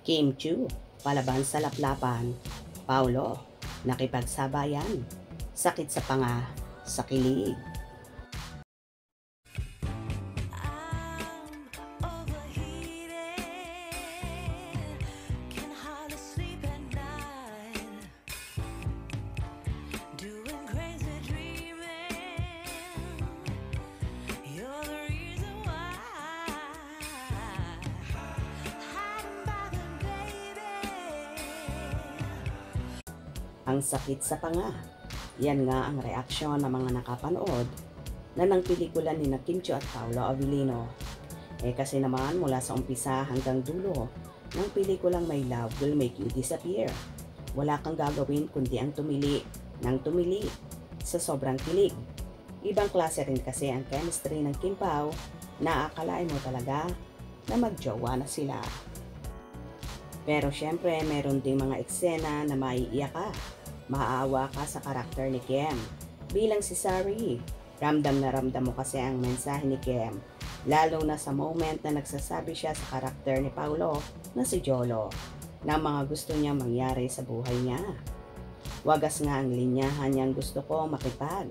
Kim Chu, palaban sa laplapan. Paulo, nakipagsabayan. Sakit sa panga, sa kilig. Ang sakit sa panga. Yan nga ang reaksyon ng mga nakapanood na ng pelikula ni Kim Chu at Paolo Avellino. Kasi naman mula sa umpisa hanggang dulo ng pelikulang My Love Will Make You Disappear, wala kang gagawin kundi ang tumili ng tumili sa sobrang kilig. Ibang klase rin kasi ang chemistry ng Kim Pao na akalain mo talaga na magjowa na sila. Pero syempre meron ding mga eksena na maiiyak ka. Maaawa ka sa karakter ni Kim. Bilang si Sari, ramdam na ramdam mo kasi ang mensahe ni Kim, lalo na sa moment na nagsasabi siya sa karakter ni Paulo na si Jolo na mga gusto niya mangyari sa buhay niya. Wagas nga ang linyahan niyang gusto ko makipag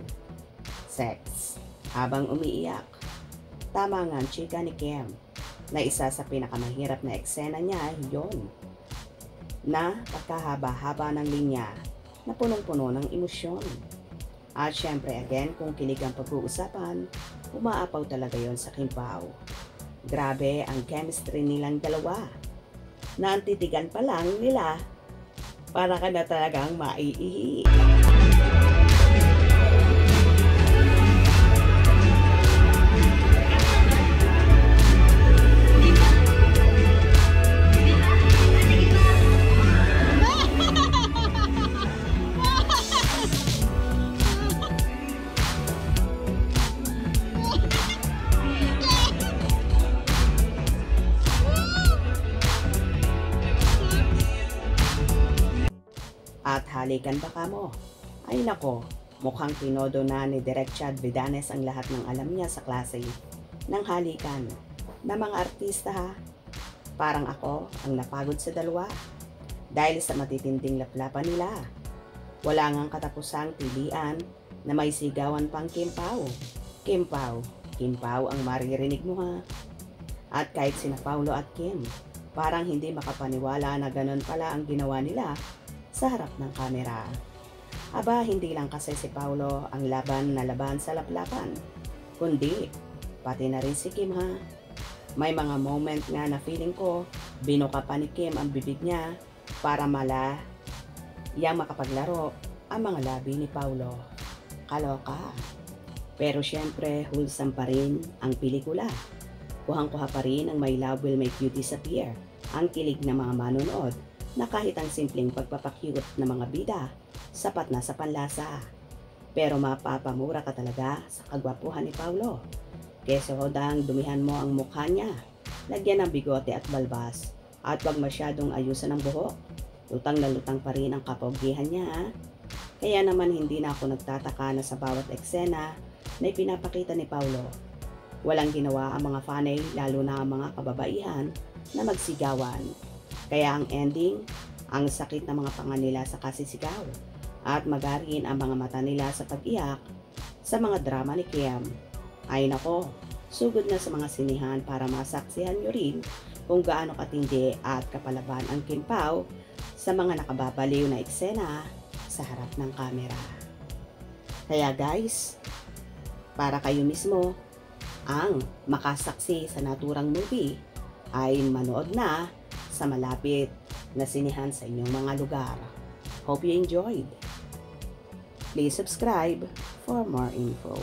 sex habang umiiyak. Tama nga ang chika ni Kim na isa sa pinakamahirap na eksena niya yon na pagkahaba-haba ng linya na punong-puno ng emosyon. At syempre again, kung kilig ang pag-uusapan, umaapaw talaga yon sa Kim Pao. Grabe ang chemistry nilang dalawa. Na ang titigan pa lang nila, para ka na talagang maiihi. At halikan ba ka mo? Ay nako, mukhang tinodo na ni Direk Chad Vidanes ang lahat ng alam niya sa klase ng halikan na mga artista ha. Parang ako ang napagod sa dalawa dahil sa matitinding laplapan nila. Wala ngang katapusang pilian na may sigawan pang Kim Pao. Kim Pao, Kim Pao ang maririnig mo ha. At kahit sina Paulo at Kim, parang hindi makapaniwala na ganun pala ang ginawa nila sa harap ng kamera. Aba, hindi lang kasi si Paulo ang laban na laban sa laplapan, kundi pati na rin si Kim ha. May mga moment nga na feeling ko binuka pa ni Kim ang bibig niya para yang makapaglaro ang mga labi ni Paulo. Kaloka. Pero syempre wholesome pa rin ang pelikula. Kuhang-kuha pa rin ang My Love Will Make You Disappear, ang kilig ng mga manonood na kahit ang simpleng pagpapakyut ng mga bida, sapat na sa panlasa. Pero mapapamura ka talaga sa kagwapuhan ni Paulo. Keso hodang dumihan mo ang mukha niya, lagyan ng bigote at balbas, at wag masyadong ayusan ang buhok. Lutang na lutang pa rin ang kapogihan niya. Kaya naman hindi na ako nagtataka na sa bawat eksena na ipinapakita ni Paulo, walang ginawa ang mga fanay, lalo na ang mga kababaihan na magsigawan. Kaya ang ending, ang sakit ng mga panga nila sa kasisigaw at magarin ang mga mata nila sa pag-iyak sa mga drama ni Kim. Ay nako, sugod na sa mga sinihan para masaksihan nyo rin kung gaano katindi at kapalaban ang Kim Pao sa mga nakababaliw na eksena sa harap ng kamera. Kaya guys, para kayo mismo ang makasaksi sa naturang movie, ay manood na sa malapit na sinihan sa inyong mga lugar. Hope you enjoyed. Please subscribe for more info.